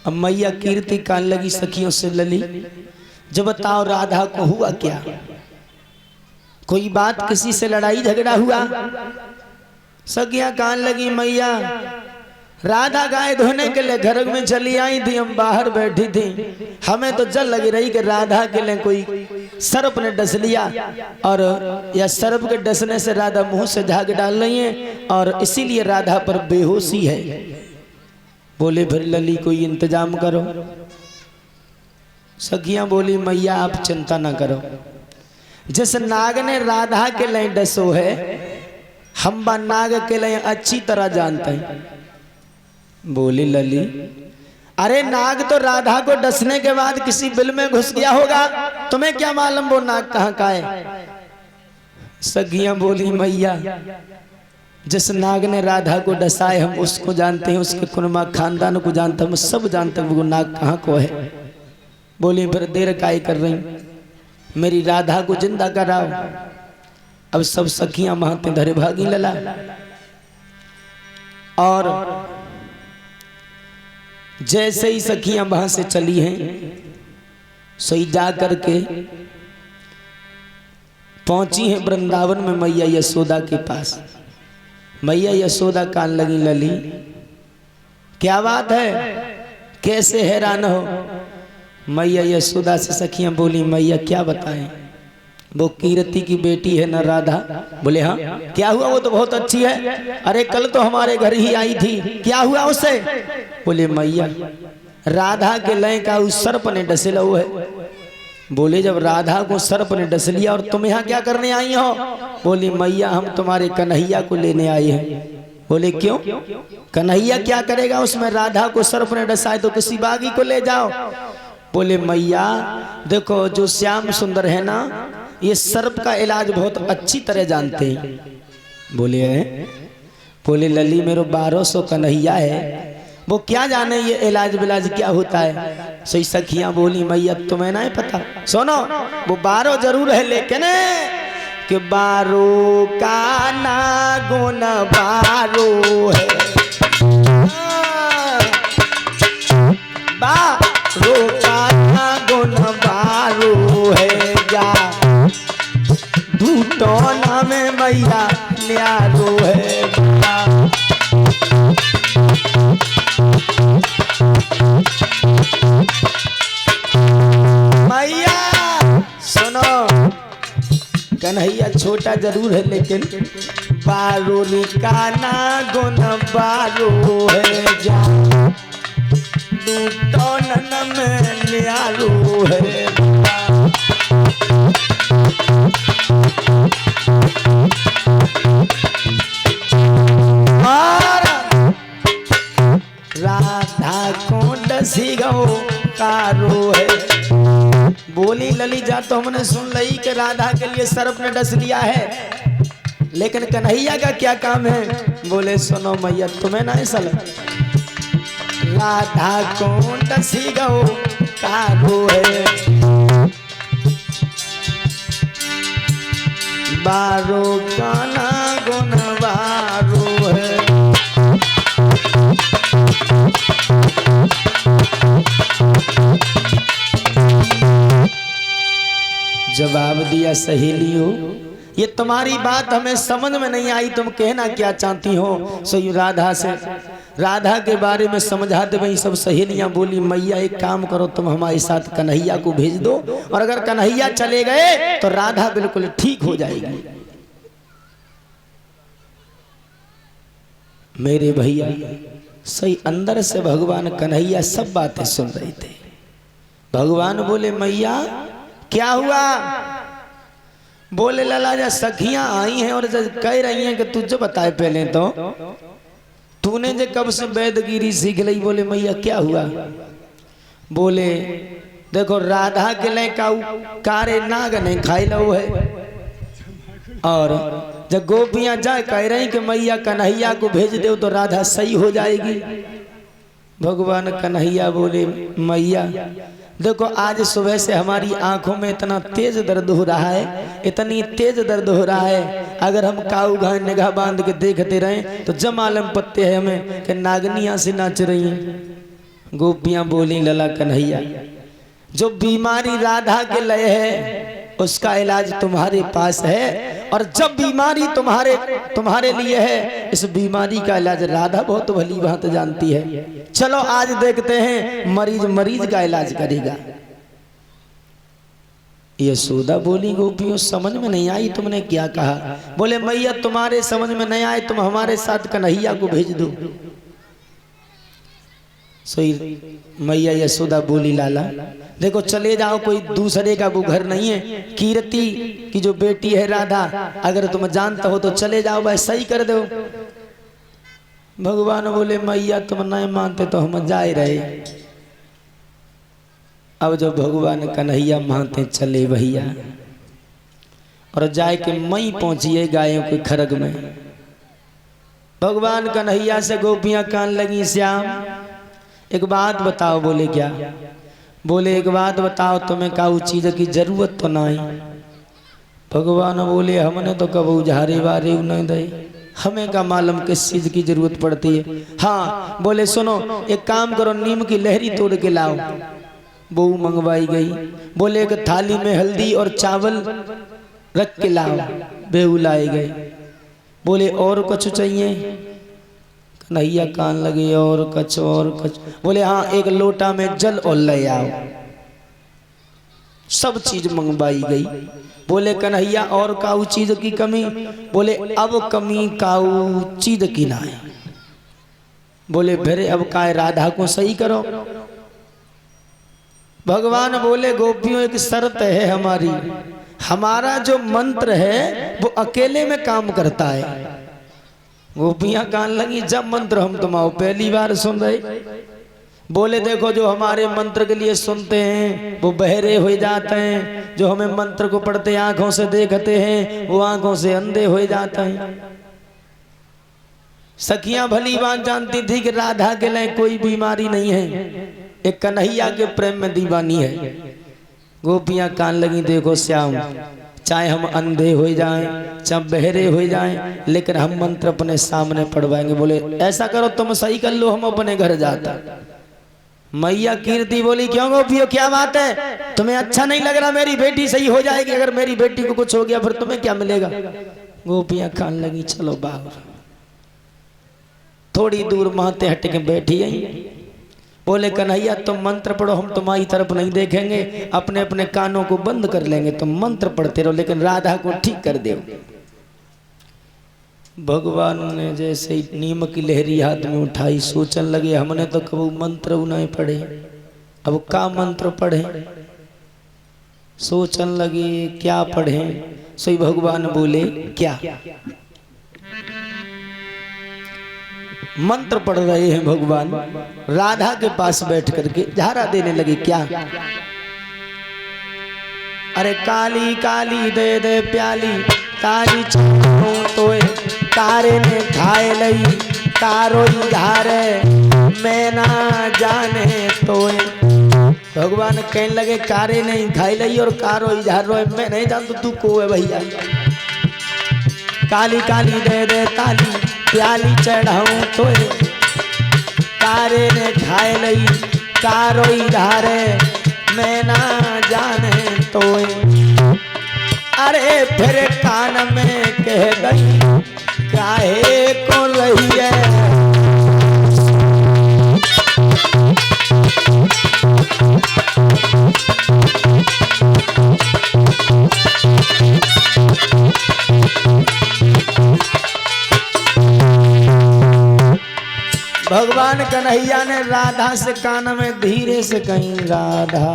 अब मैया कीर्ति कान लगी सखियों से लली, जब बताओ राधा को हुआ क्या? कोई बात, किसी से लड़ाई झगड़ा हुआ? सखियां कान लगी मैया राधा गाय धोने के लिए घर में चली आई थी, हम बाहर बैठी थी, हमें तो जल लगी रही कि राधा के लिए कोई सर्प ने डस लिया और या सर्प के डसने से राधा मुंह से झाग डाल रही है और इसीलिए राधा पर बेहोशी है। बोले फिर लली कोई इंतजाम करो। सखियां बोली मैया आप चिंता ना करो, जिस नाग ने राधा के लिए डसो है हम बा नाग के लिए अच्छी तरह जानते हैं। बोली लली अरे नाग तो राधा को डसने के बाद किसी बिल में घुस गया होगा, तुम्हें क्या मालूम वो नाग कहाँ का है? सखियां बोली मैया जिस नाग ने राधा को डसा है हम उसको जानते हैं, उसके कुनमा खानदान को जानते हैं, हम सब जानते हैं वो नाग कहाँ को है। बोली फिर देर काहे कर रही, मेरी राधा को जिंदा कराओ। अब सब सखियां महते धरे भागी लला और जैसे ही सखियां वहां से चली हैं सही जा करके पहुंची हैं वृंदावन में मैया यशोदा के पास। मैया यशोदा कान लगी लली क्या बात है, कैसे हैरान हो? मैया यशोदा से सखियां बोली मैया क्या बताएं, वो कीर्ति की बेटी है ना राधा? बोले हाँ क्या हुआ, वो तो बहुत अच्छी है, अरे कल तो हमारे घर ही आई थी, क्या हुआ उसे? बोले मैया राधा के लय का उस सर्प ने डस लिया है। बोले जब राधा को सर्प ने डस लिया और तुम यहाँ क्या करने आई हो? बोली मैया हम तुम्हारे कन्हैया को लेने आए हैं। बोले क्यों, कन्हैया क्या करेगा उसमें? राधा को सर्प ने डसा है तो किसी बागी को ले जाओ। बोले मैया देखो जो श्याम सुंदर है ना ये सर्प का इलाज बहुत अच्छी तरह जानते हैं। बोले बोले लली मेरो 1200 कन्हैया है, वो क्या जाने ये इलाज बिलाज क्या होता है। सही सखियां बोली मैया तुम्हें ना पता, सुनो वो 12 जरूर है लेकिन कि 12 का ना गुण 12 है, 12 का ना गुण 12 है, जा टोना में मैया न्यारो है। मैया सुनो कन्हैया छोटा जरूर है लेकिन 12 का ना गुण 12 है, जा टोना में न्यारो है। राधा को डसी गो कारो है। बोली लली जा तो हमने सुन ली कि राधा के लिए सर्प ने डस लिया है, लेकिन कन्हैया का क्या काम है? बोले सुनो मैया तुम्हें ना ऐसा लगा, राधा को डसी गो कारो है, 12 का ना गुण 12 है। जवाब दिया सहेलियों ये तुम्हारी बात हमें समझ में नहीं आई, तुम कहना क्या चाहती हो? सो राधा से राधा के बारे में समझाते वही सब सहेलियां बोली मैया एक काम करो तुम हमारे साथ कन्हैया को भेज दो और अगर कन्हैया चले गए तो राधा बिल्कुल ठीक हो जाएगी। मेरे भैया सही अंदर से भगवान कन्हैया सब बातें सुन रहे थे। भगवान बोले मैया क्या हुआ? बोले लला जा सखियां आई हैं और कह रही हैं कि तुझे बताए पहले तो तूने जो कब से वैदगिरी सीख ली। बोले मैया क्या हुआ? बोले देखो राधा के लिए कारे नाग ने खाई लो है और जब गोपियां जाए कह रही कि मैया कन्हैया को भेज दो तो राधा सही हो जाएगी। भगवान कन्हैया बोले मैया देखो आज सुबह से हमारी आंखों में इतना तेज दर्द हो रहा है, इतनी तेज दर्द हो रहा है, अगर हम काऊ घाय निगाह बांध के देखते रहें तो जमालम पत्ते है हमें कि नागनियां से नाच रही हैं। गोपियां बोली लला कन्हैया, जो बीमारी राधा के लय है उसका इलाज तुम्हारे पास है, और जब बीमारी तुम्हारे लिए है, इस बीमारी का इलाज राधा बहुत भली बात जानती है। चलो आज देखते हैं मरीज का इलाज करेगा। यशोदा बोली गोपियों समझ में नहीं आई तुमने क्या कहा? बोले मैया तुम्हारे समझ में नहीं आए, तुम हमारे साथ कन्हैया को भेज दो। सोई मैया यशोदा बोली लाला देखो चले जाओ, कोई दूसरे का वो घर नहीं है, कीर्ति की जो बेटी है राधा, अगर तुम जानता हो तो चले जाओ, भाई सही कर दो। भगवान बोले मैया तुम नहीं मानते तो हम जाए रहे। अब जब भगवान कन्हैया मानते चले भैया, और जाए के मई पहुंचिए गायों के खरग में। भगवान कन्हैया से गोपियां कान लगी, श्याम एक बात बताओ। बोले क्या? बोले एक बात बताओ, तुम्हें काऊ चीज की जरूरत तो नहीं? भगवान बोले हमने तो कब उजारे वारे नहीं दे, हमें का मालूम किस चीज की जरूरत पड़ती है। हाँ बोले सुनो एक काम करो, नीम की लहरी तोड़ के लाओ। बहू मंगवाई गई। बोले एक थाली में हल्दी और चावल रख के लाओ, बेहू लाए गए। बोले और कुछ चाहिए? कन्हैया कान लगे और कछ और कछ। बोले हाँ एक लोटा में जल और ले आओ। सब चीज मंगवाई गई। बोले कन्हैया और काऊ चीज की कमी? बोले अब कमी काऊ चीज की ना है। बोले फिर अब काय राधा को सही करो। भगवान बोले गोपियों एक शर्त है हमारी, हमारा जो मंत्र है वो अकेले में काम करता है। गोपियां कान लगी, जब मंत्र हम तुम्हारा पहली बार सुन रहे। बोले देखो जो हमारे मंत्र के लिए सुनते हैं वो बहरे हो जाते हैं, जो हमें मंत्र को पढ़ते आंखों से देखते हैं वो आंखों से अंधे हो जाते हैं। सखियां भली बात जानती थी कि राधा के लिए कोई बीमारी नहीं है, एक कन्हैया के प्रेम में दीवानी है। गोपियां कान लगी, देखो श्याम चाहे हम अंधे हो जाएं, चाहे बहरे हो जाएं, लेकिन हम मंत्र अपने सामने पढ़वाएंगे। बोले ऐसा करो तुम सही कर लो, हम अपने घर जाता। मैया कीर्ति बोली क्यों गोपियों क्या बात है, तुम्हें अच्छा नहीं लग रहा? मेरी बेटी सही हो जाएगी, अगर मेरी बेटी को कुछ हो गया फिर तुम्हें क्या मिलेगा? गोपियां कान लगी, चलो बाबा। थोड़ी दूर माते हट के बैठी आई। बोले कन्हैया तुम मंत्र पढ़ो, हम तुम्हारी तरफ नहीं देखेंगे, अपने अपने कानों को बंद कर लेंगे, तुम मंत्र पढ़ते रहो, लेकिन राधा को ठीक कर दो। भगवान ने जैसे ही नीम की लहरी हाथ में उठाई, सोचने लगे हमने तो कभी मंत्र नहीं पढ़े, अब का मंत्र पढ़े। सोचने लगे क्या पढ़े। सही भगवान बोले क्या? मंत्र पढ़ रहे हैं भगवान, राधा के पास बैठ करके झारा देने लगे। क्या? अरे काली काली दे दे प्याली, तारी तो तारे ने खाए लई, तारो धारे मैं ना जाने तोए। भगवान कहने लगे कारे नहीं खाई लई और कारो इधार रोए, मैं नहीं जानता तू को है भैया। काली काली दे दे ताली, प्याली चढ़ाऊं तोए, तारे ने खाए लई, कारो धारे मैं ना जाने तोए। अरे फिर कान में कह गई काहे को रही है। भगवान कन्हैया ने राधा से कान में धीरे से कही राधा,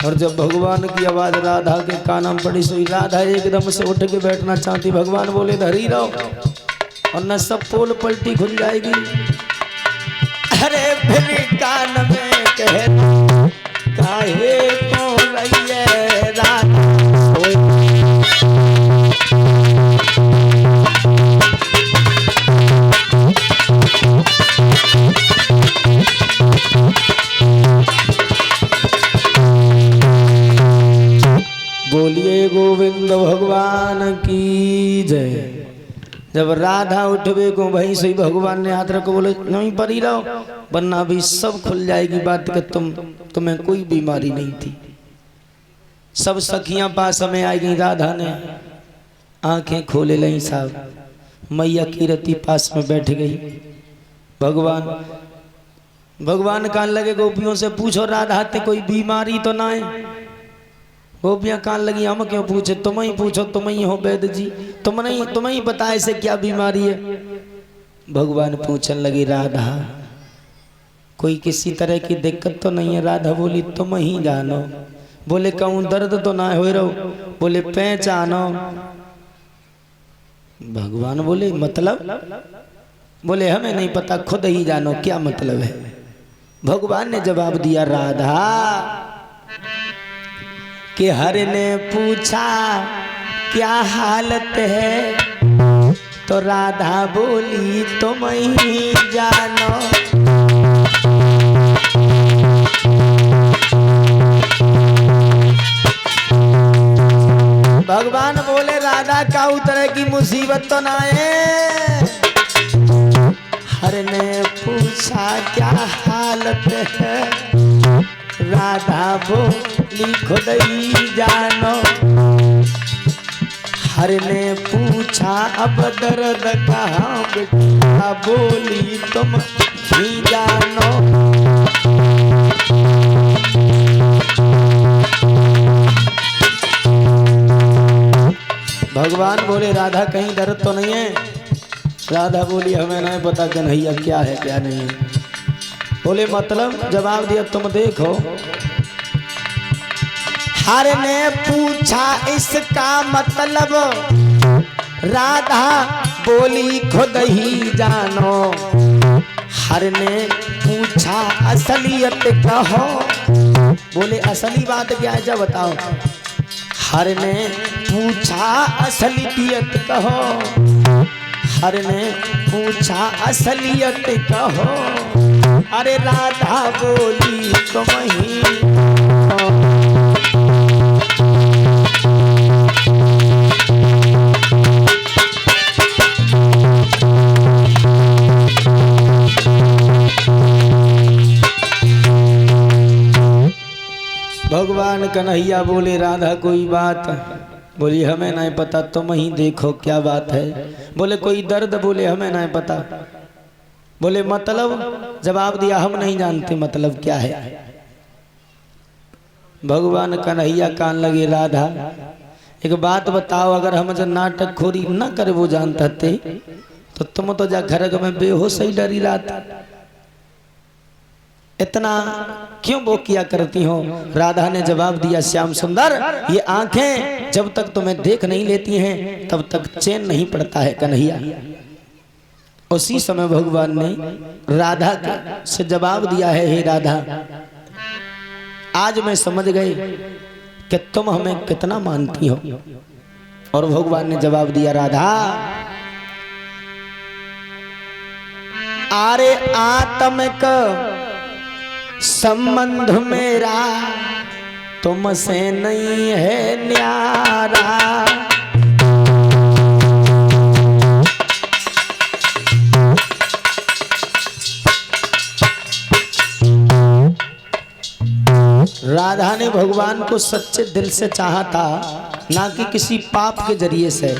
और जब भगवान की आवाज राधा के कान में पड़ी सोई राधा एकदम से उठ के बैठना चाहती। भगवान बोले धरी रहो और न सब पोल पलटी खुल जाएगी। अरे फिर कान में कह काहे को रही है राधा। बोलिए गोविंद भगवान की जय, जब राधा उठवे को भाई सही भगवान ने हाथ रखो, बोले नहीं परी रहो, वरना भी सब खुल जाएगी बात कि तुम्हें कोई बीमारी नहीं थी। सब सखियां पास में आई गई, राधा ने आंखें खोले ली साहब, मैया कीरति पास में बैठ गई। भगवान कान लगे गोपियों से पूछो राधा ते कोई बीमारी तो ना है। गोपियां कान लगी हम क्यों पूछे, तुम ही पूछो, तुम ही हो वैद्य जी, तुम्हें ही पता है इसे क्या बीमारी है। भगवान पूछने लगी राधा कोई किसी तरह की दिक्कत तो नहीं है। राधा बोली तुम ही जानो। बोले कहूँ दर्द तो ना हो रहो, बोले पहचानो। भगवान बोले मतलब? बोले हमें नहीं पता, खुद ही जानो क्या मतलब है। भगवान ने जवाब दिया राधा कि हर ने पूछा क्या हालत है, तो राधा बोली तुम ही जानो। भगवान बोले राधा का तरह की मुसीबत तो ना है। हर ने पूछा क्या हालत है, राधा बोली खुद ही जानो। हर ने पूछा अब दर्द कहाँ बेटा, बोली तुम ही जानो। भगवान बोले राधा कहीं दर्द तो नहीं है। राधा बोली हमें नहीं पता कन्हैया क्या है क्या नहीं है। बोले मतलब? जवाब दिया तुम देखो। हर ने पूछा इसका मतलब, राधा बोली खुद ही जानो। हर ने पूछा असलियत कहो, बोले असली बात क्या है जब बताओ। हर ने पूछा असलियत कहो, हर ने पूछा असलियत कहो। अरे राधा बोली तुम ही भगवान कन्हैया बोले राधा कोई बात? बोली हमें नहीं पता, तुम ही देखो क्या बात है। बोले कोई दर्द? बोले हमें नहीं पता। बोले मतलब? जवाब दिया हम नहीं जानते मतलब क्या है। भगवान कन्हैया कान लगे राधा एक बात बताओ, अगर हम जो नाटक खोरी न करे वो जानते थे तो तुम तो जा घर में बेहोश ही डरी रात, इतना क्यों वो किया करती हो। राधा ने जवाब दिया श्याम सुंदर ये आंखें जब तक तुम्हें देख नहीं लेती हैं तब तक चैन नहीं पड़ता है कन्हैया। उसी समय भगवान ने राधा से जवाब दिया है हे राधा आज मैं समझ गए कि तुम हमें कितना मानती हो। और भगवान ने जवाब दिया राधा आरे आत्मिक संबंध मेरा तुमसे नहीं है न्यारा। राधा ने भगवान को सच्चे दिल से चाहा था, ना कि किसी पाप के जरिए से।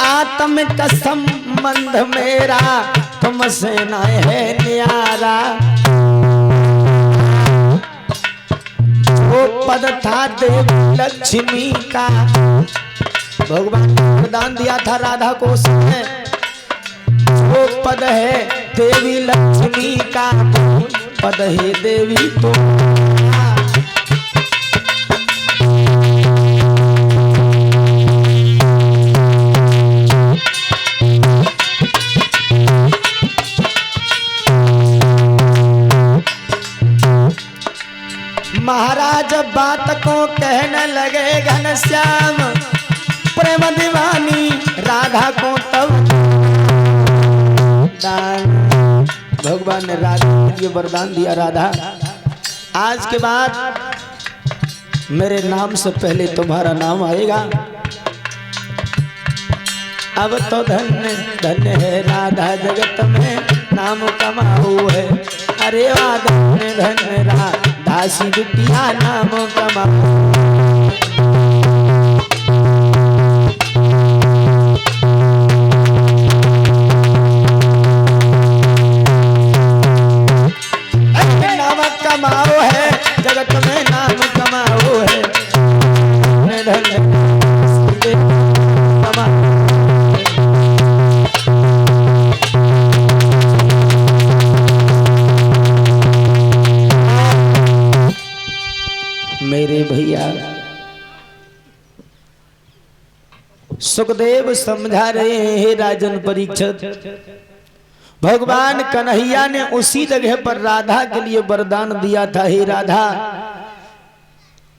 आत्मिक संबंध मेरा तुमसे न है न्यारा। वो पद था देवी लक्ष्मी का, भगवान ने वरदान दिया था राधा को उसने। वो पद है देवी लक्ष्मी का, पद है देवी को। महाराज बात को कहने लगे घनश्याम, प्रेम दीवानी राधा को तब दान। भगवान ने राधा के लिए वरदान दिया, राधा आज के बाद मेरे नाम से पहले तुम्हारा नाम आएगा। अब तो धन्य धन्य है राधा जगत में नाम कमाऊ है। अरे वाह धन्य धन्य राधा सी बिटिया नाम कमाऊ। नाम कमाओ है जगत में नाम कमाओ है। धन्य मेरे भैया सुखदेव समझा रहे हैं, राजन परीक्षित भगवान कन्हैया ने उसी जगह पर राधा के लिए वरदान दिया था, हे राधा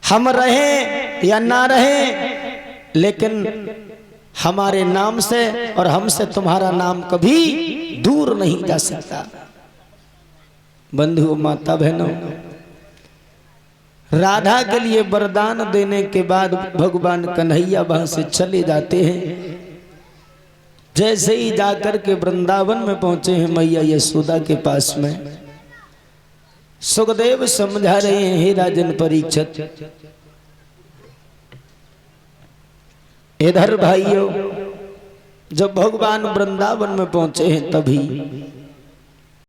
हम रहें या ना रहें लेकिन हमारे नाम से और हमसे तुम्हारा नाम कभी दूर नहीं जा सकता। बंधु माता बहनों, राधा के लिए वरदान देने के बाद भगवान कन्हैया वहां से चले जाते हैं। जैसे ही जाकर के वृंदावन में पहुंचे हैं मैया यशोदा के पास में, सुखदेव समझा रहे हैं, हे राजन परीक्षित इधर भाइयों जब भगवान वृंदावन में पहुंचे हैं तभी